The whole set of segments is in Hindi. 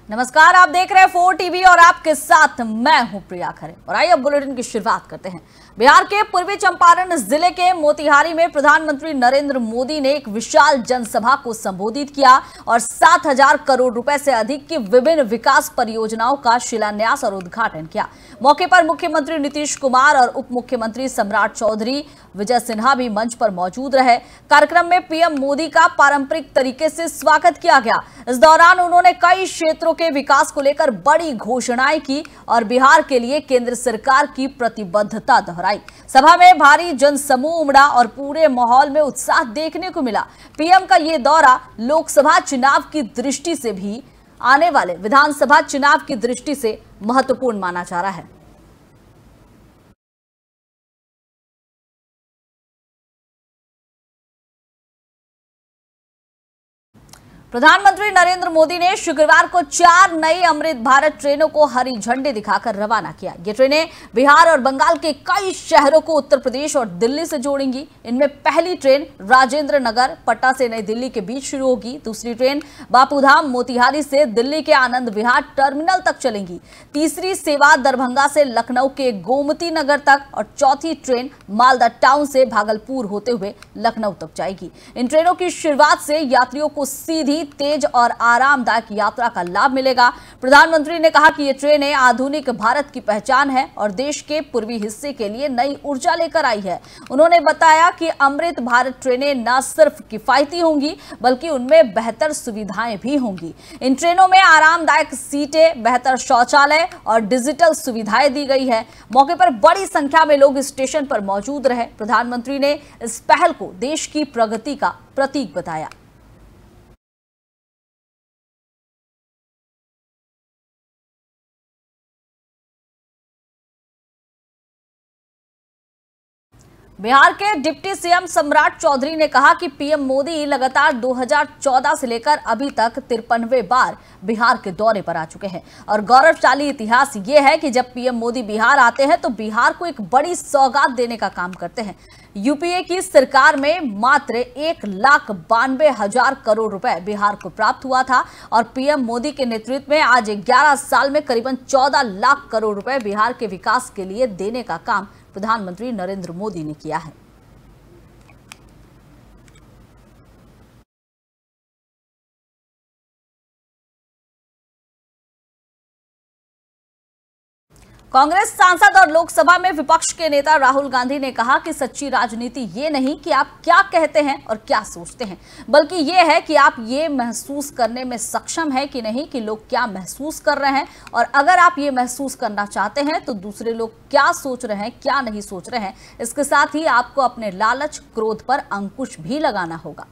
नमस्कार, आप देख रहे हैं 4 टीवी और आपके साथ मैं हूं प्रिया खरे। और आइए अब बुलेटिन की शुरुआत करते हैं। बिहार के पूर्वी चंपारण जिले के मोतिहारी में प्रधानमंत्री नरेंद्र मोदी ने एक विशाल जनसभा को संबोधित किया और 7,000 करोड़ रुपए से अधिक की विभिन्न विकास परियोजनाओं का शिलान्यास और उद्घाटन किया। मौके पर मुख्यमंत्री नीतीश कुमार और उप मुख्यमंत्री सम्राट चौधरी, विजय सिन्हा भी मंच पर मौजूद रहे। कार्यक्रम में पीएम मोदी का पारंपरिक तरीके से स्वागत किया गया। इस दौरान उन्होंने कई क्षेत्रों के विकास को लेकर बड़ी घोषणाएं की और बिहार के लिए केंद्र सरकार की प्रतिबद्धता दोहराई। सभा में भारी जनसमूह उमड़ा और पूरे माहौल में उत्साह देखने को मिला। पीएम का ये दौरा लोकसभा चुनाव की दृष्टि से भी आने वाले विधानसभा चुनाव की दृष्टि से महत्वपूर्ण माना जा रहा है। प्रधानमंत्री नरेंद्र मोदी ने शुक्रवार को 4 नई अमृत भारत ट्रेनों को हरी झंडी दिखाकर रवाना किया। ये ट्रेनें बिहार और बंगाल के कई शहरों को उत्तर प्रदेश और दिल्ली से जोड़ेंगी। इनमें पहली ट्रेन राजेंद्र नगर पटना से नई दिल्ली के बीच शुरू होगी। दूसरी ट्रेन बापूधाम मोतिहारी से दिल्ली के आनंद विहार टर्मिनल तक चलेंगी। तीसरी सेवा दरभंगा से लखनऊ के गोमती नगर तक और चौथी ट्रेन मालदा टाउन से भागलपुर होते हुए लखनऊ तक जाएगी। इन ट्रेनों की शुरुआत से यात्रियों को सीधी, तेज और आरामदायक यात्रा का लाभ मिलेगा। प्रधानमंत्री ने कहा कि ये ट्रेनें आधुनिक भारत की पहचान है और देश के पूर्वी हिस्से के लिए नई ऊर्जा लेकर आई है। उन्होंने बताया कि अमृत भारत ट्रेनें न सिर्फ किफायती होंगी बल्कि उनमें बेहतर सुविधाएं भी होंगी। इन ट्रेनों में आरामदायक सीटें, बेहतर शौचालय और डिजिटल सुविधाएं दी गई है। मौके पर बड़ी संख्या में लोग स्टेशन पर मौजूद रहे। प्रधानमंत्री ने इस पहल को देश की प्रगति का प्रतीक बताया। बिहार के डिप्टी सीएम सम्राट चौधरी ने कहा कि पीएम मोदी लगातार 2014 से लेकर अभी तक 53वें बार बिहार के दौरे पर आ चुके हैं और गौरवशाली इतिहास ये है कि जब पीएम मोदी बिहार आते हैं तो बिहार को एक बड़ी सौगात देने का काम करते हैं। यूपीए की सरकार में मात्र 1,92,000 करोड़ रुपए बिहार को प्राप्त हुआ था और पीएम मोदी के नेतृत्व में आज 11 साल में करीबन 14 लाख करोड़ रुपए बिहार के विकास के लिए देने का काम प्रधानमंत्री नरेंद्र मोदी ने किया है। कांग्रेस सांसद और लोकसभा में विपक्ष के नेता राहुल गांधी ने कहा कि सच्ची राजनीति ये नहीं कि आप क्या कहते हैं और क्या सोचते हैं, बल्कि ये है कि आप ये महसूस करने में सक्षम हैं कि नहीं कि लोग क्या महसूस कर रहे हैं। और अगर आप ये महसूस करना चाहते हैं तो दूसरे लोग क्या सोच रहे हैं, क्या नहीं सोच रहे हैं, इसके साथ ही आपको अपने लालच, क्रोध पर अंकुश भी लगाना होगा।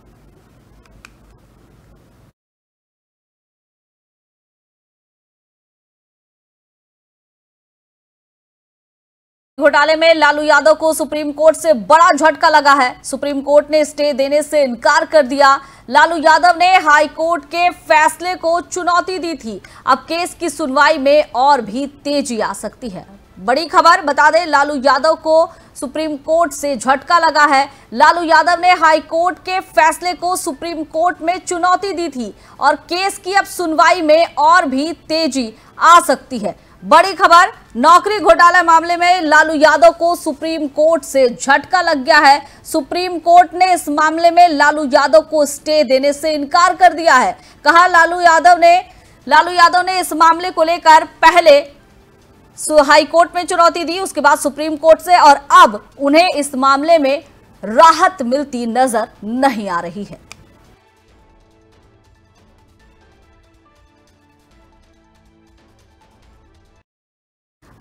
घोटाले में लालू यादव को सुप्रीम कोर्ट से बड़ा झटका लगा है। सुप्रीम कोर्ट ने स्टे देने से इनकार कर दिया। लालू यादव ने हाई कोर्ट के फैसले को चुनौती दी थी। अब केस की सुनवाई में और भी तेजी आ सकती है। बड़ी खबर बता दें, लालू यादव को सुप्रीम कोर्ट से झटका लगा है। लालू यादव ने हाई कोर्ट के फैसले को सुप्रीम कोर्ट में चुनौती दी थी और केस की अब सुनवाई में और भी तेजी आ सकती है। बड़ी खबर, नौकरी घोटाला मामले में लालू यादव को सुप्रीम कोर्ट से झटका लग गया है। सुप्रीम कोर्ट ने इस मामले में लालू यादव को स्टे देने से इनकार कर दिया है। कहा लालू यादव ने इस मामले को लेकर पहले हाई कोर्ट में चुनौती दी, उसके बाद सुप्रीम कोर्ट से, और अब उन्हें इस मामले में राहत मिलती नजर नहीं आ रही है।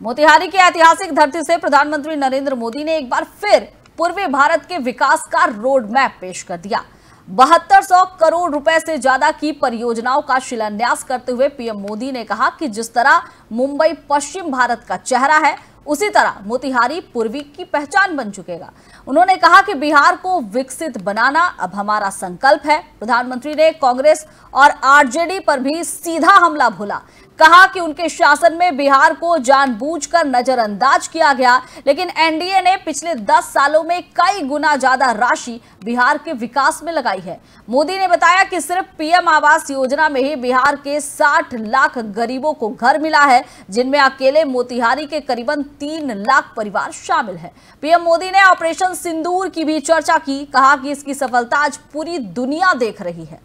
मोतिहारी की ऐतिहासिक धरती से प्रधानमंत्री नरेंद्र मोदी ने एक बार फिर पूर्वी भारत के विकास का रोड मैप पेश कर दिया। 7200 करोड़ रुपए से ज्यादा की परियोजनाओं का शिलान्यास करते हुए पीएम मोदी ने कहा कि जिस तरह मुंबई पश्चिम भारत का चेहरा है, उसी तरह मोतिहारी पूर्वी की पहचान बन चुकेगा। उन्होंने कहा कि बिहार को विकसित बनाना अब हमारा संकल्प है। प्रधानमंत्री ने कांग्रेस और आरजेडी पर भी सीधा हमला बोला। कहा कि उनके शासन में बिहार को जानबूझकर नजरअंदाज किया गया, लेकिन एनडीए ने पिछले 10 सालों में कई गुना ज्यादा राशि बिहार के विकास में लगाई है। मोदी ने बताया कि सिर्फ पीएम आवास योजना में ही बिहार के 60 लाख गरीबों को घर मिला है, जिनमें अकेले मोतिहारी के करीबन 3 लाख परिवार शामिल है। पीएम मोदी ने ऑपरेशन सिंदूर की भी चर्चा की, कहा कि इसकी सफलता आज पूरी दुनिया देख रही है।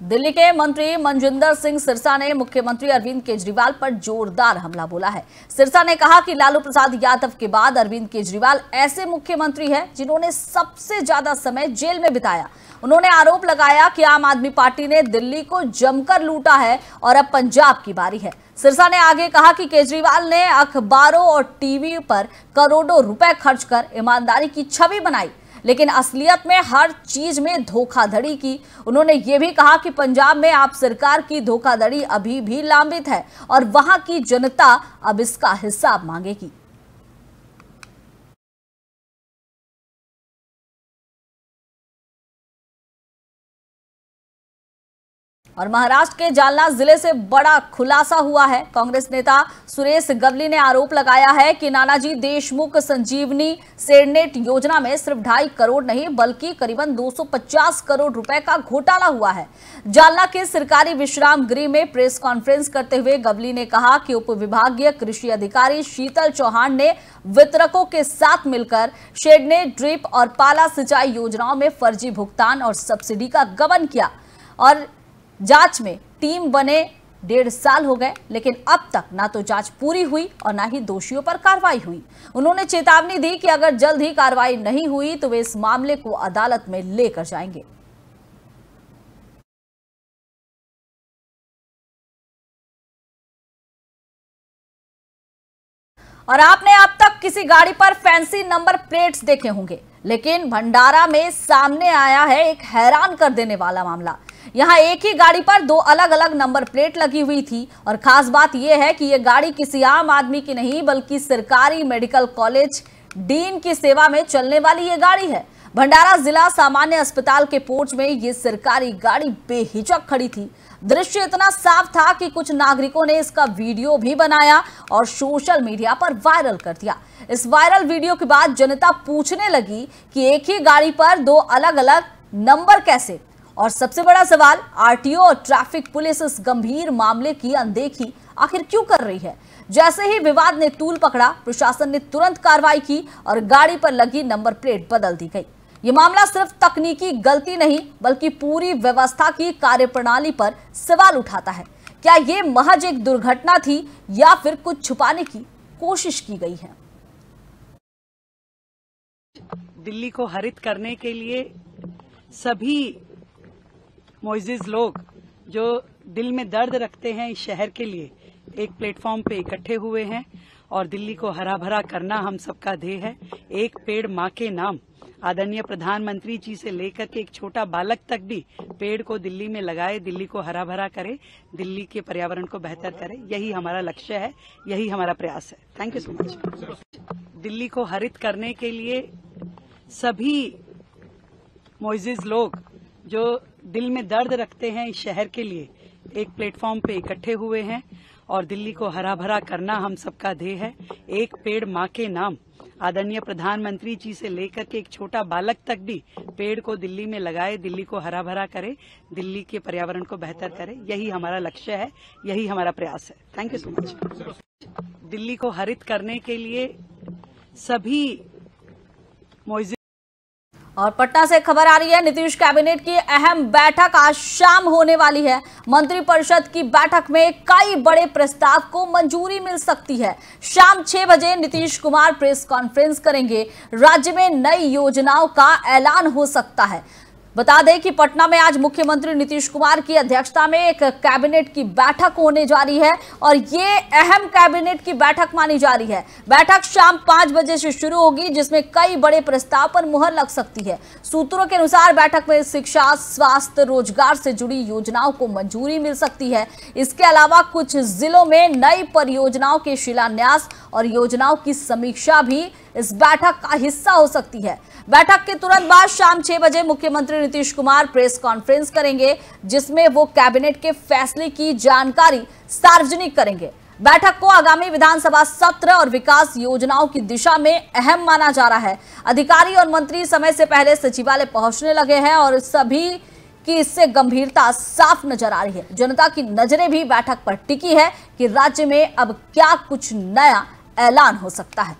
दिल्ली के मंत्री मनजिंदर सिंह सिरसा ने मुख्यमंत्री अरविंद केजरीवाल पर जोरदार हमला बोला है। सिरसा ने कहा कि लालू प्रसाद यादव के बाद अरविंद केजरीवाल ऐसे मुख्यमंत्री हैं जिन्होंने सबसे ज्यादा समय जेल में बिताया। उन्होंने आरोप लगाया कि आम आदमी पार्टी ने दिल्ली को जमकर लूटा है और अब पंजाब की बारी है। सिरसा ने आगे कहा कि केजरीवाल ने अखबारों और टीवी पर करोड़ों रुपए खर्च कर ईमानदारी की छवि बनाई, लेकिन असलियत में हर चीज में धोखाधड़ी की। उन्होंने ये भी कहा कि पंजाब में आप सरकार की धोखाधड़ी अभी भी लांबित है और वहां की जनता अब इसका हिसाब मांगेगी। और महाराष्ट्र के जालना जिले से बड़ा खुलासा हुआ है। कांग्रेस नेता सुरेश गवली ने आरोप लगाया है कि नानाजी देशमुख संजीवनी सेडनेट योजना में सिर्फ 2.5 करोड़ नहीं बल्कि करीबन 250 करोड़ रुपए का घोटाला हुआ है। जालना के सरकारी विश्राम गृह में प्रेस कॉन्फ्रेंस करते हुए गवली ने कहा कि उप विभागीय कृषि अधिकारी शीतल चौहान ने वितरकों के साथ मिलकर शेडनेट, ड्रिप और पाला सिंचाई योजनाओं में फर्जी भुगतान और सब्सिडी का गबन किया और जांच में टीम बने 1.5 साल हो गए, लेकिन अब तक ना तो जांच पूरी हुई और ना ही दोषियों पर कार्रवाई हुई। उन्होंने चेतावनी दी कि अगर जल्द ही कार्रवाई नहीं हुई तो वे इस मामले को अदालत में लेकर जाएंगे। और आपने अब तक किसी गाड़ी पर फैंसी नंबर प्लेट्स देखे होंगे, लेकिन भंडारा में सामने आया है एक हैरान कर देने वाला मामला। यहां एक ही गाड़ी पर 2 अलग अलग नंबर प्लेट लगी हुई थी और खास बात यह है कि यह गाड़ी किसी आम आदमी की नहीं बल्कि सरकारी मेडिकल कॉलेज डीन की सेवा में चलने वाली यह गाड़ी है। भंडारा जिला सामान्य अस्पताल के पोर्च में यह सरकारी गाड़ी बेहिचक खड़ी थी। दृश्य इतना साफ था कि कुछ नागरिकों ने इसका वीडियो भी बनाया और सोशल मीडिया पर वायरल कर दिया। इस वायरल वीडियो के बाद जनता पूछने लगी कि एक ही गाड़ी पर 2 अलग अलग नंबर कैसे। और सबसे बड़ा सवाल, आरटीओ और ट्रैफिक पुलिस इस गंभीर मामले की अनदेखी आखिर क्यों कर रही है। जैसे ही विवाद ने तूल पकड़ा, प्रशासन ने तुरंत कार्रवाई की और गाड़ी पर लगी नंबर प्लेट बदल दी गई। ये मामला सिर्फ तकनीकी गलती नहीं बल्कि पूरी व्यवस्था की कार्यप्रणाली पर सवाल उठाता है। क्या ये महज एक दुर्घटना थी या फिर कुछ छुपाने की कोशिश की गई है। दिल्ली को हरित करने के लिए सभी मोइजिज लोग जो दिल में दर्द रखते हैं इस शहर के लिए एक प्लेटफॉर्म पे इकट्ठे हुए हैं और दिल्ली को हरा भरा करना हम सबका ध्येय है। एक पेड़ माँ के नाम, आदरणीय प्रधानमंत्री जी से लेकर के एक छोटा बालक तक भी पेड़ को दिल्ली में लगाए, दिल्ली को हरा भरा करे, दिल्ली के पर्यावरण को बेहतर करे। यही हमारा लक्ष्य है, यही हमारा प्रयास है। Thank you so much. Delhi को हरित करने के लिए सभी मोइजिज लोग जो दिल में दर्द रखते हैं इस शहर के लिए एक प्लेटफॉर्म पे इकट्ठे हुए हैं और दिल्ली को हरा भरा करना हम सबका ध्येय है। एक पेड़ माँ के नाम, आदरणीय प्रधानमंत्री जी से लेकर के एक छोटा बालक तक भी पेड़ को दिल्ली में लगाए, दिल्ली को हरा भरा करे, दिल्ली के पर्यावरण को बेहतर करे। यही हमारा लक्ष्य है, यही हमारा प्रयास है। Thank you so much. Delhi को हरित करने के लिए सभी मोइजिज। और पटना से खबर आ रही है, नीतीश कैबिनेट की अहम बैठक आज शाम होने वाली है। मंत्रिपरिषद की बैठक में कई बड़े प्रस्ताव को मंजूरी मिल सकती है। शाम 6 बजे नीतीश कुमार प्रेस कॉन्फ्रेंस करेंगे। राज्य में नई योजनाओं का ऐलान हो सकता है। बता दें कि पटना में आज मुख्यमंत्री नीतीश कुमार की अध्यक्षता में एक कैबिनेट की बैठक होने जा रही है और ये अहम कैबिनेट की बैठक मानी जा रही है। बैठक शाम 5 बजे से शुरू होगी, जिसमें कई बड़े प्रस्ताव पर मुहर लग सकती है। सूत्रों के अनुसार बैठक में शिक्षा, स्वास्थ्य, रोजगार से जुड़ी योजनाओं को मंजूरी मिल सकती है। इसके अलावा कुछ जिलों में नई परियोजनाओं के शिलान्यास और योजनाओं की समीक्षा भी इस बैठक का हिस्सा हो सकती है। बैठक के तुरंत बाद शाम 6 बजे मुख्यमंत्री नीतीश कुमार प्रेस कॉन्फ्रेंस करेंगे, जिसमें वो कैबिनेट के फैसले की जानकारी सार्वजनिक करेंगे। बैठक को आगामी विधानसभा सत्र और विकास योजनाओं की दिशा में अहम माना जा रहा है। अधिकारी और मंत्री समय से पहले सचिवालय पहुंचने लगे हैं और सभी की इससे गंभीरता साफ नजर आ रही है। जनता की नजरें भी बैठक पर टिकी है कि राज्य में अब क्या कुछ नया ऐलान हो सकता है।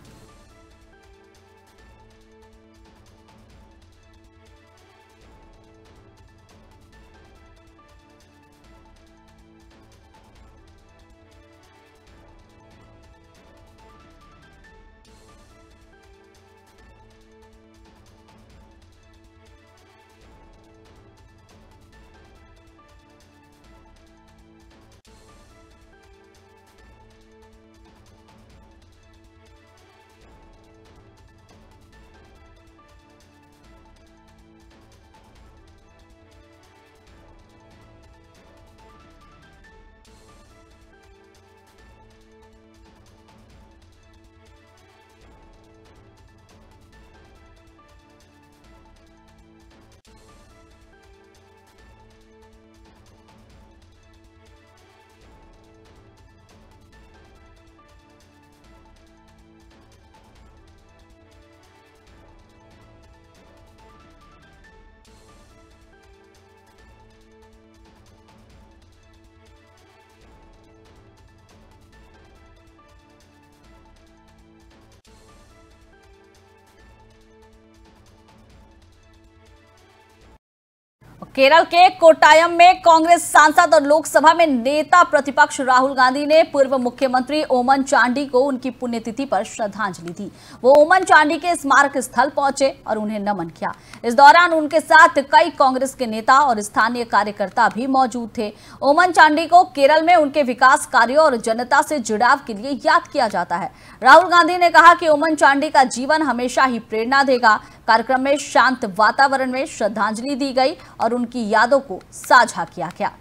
केरल के कोट्टायम में कांग्रेस सांसद और लोकसभा में नेता प्रतिपक्ष राहुल गांधी ने पूर्व मुख्यमंत्री ओमन चांडी को उनकी पुण्यतिथि पर श्रद्धांजलि दी। वो ओमन चांडी के स्मारक स्थल पहुंचे और उन्हें नमन किया। इस दौरान उनके साथ कई कांग्रेस के नेता और स्थानीय कार्यकर्ता भी मौजूद थे। ओमन चांडी को केरल में उनके विकास कार्यों और जनता से जुड़ाव के लिए याद किया जाता है। राहुल गांधी ने कहा कि ओमन चांडी का जीवन हमेशा ही प्रेरणा देगा। कार्यक्रम में शांत वातावरण में श्रद्धांजलि दी गई और उनकी यादों को साझा किया गया।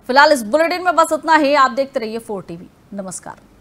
फिलहाल इस बुलेटिन में बस इतना ही। आप देखते रहिए 4 टीवी। नमस्कार।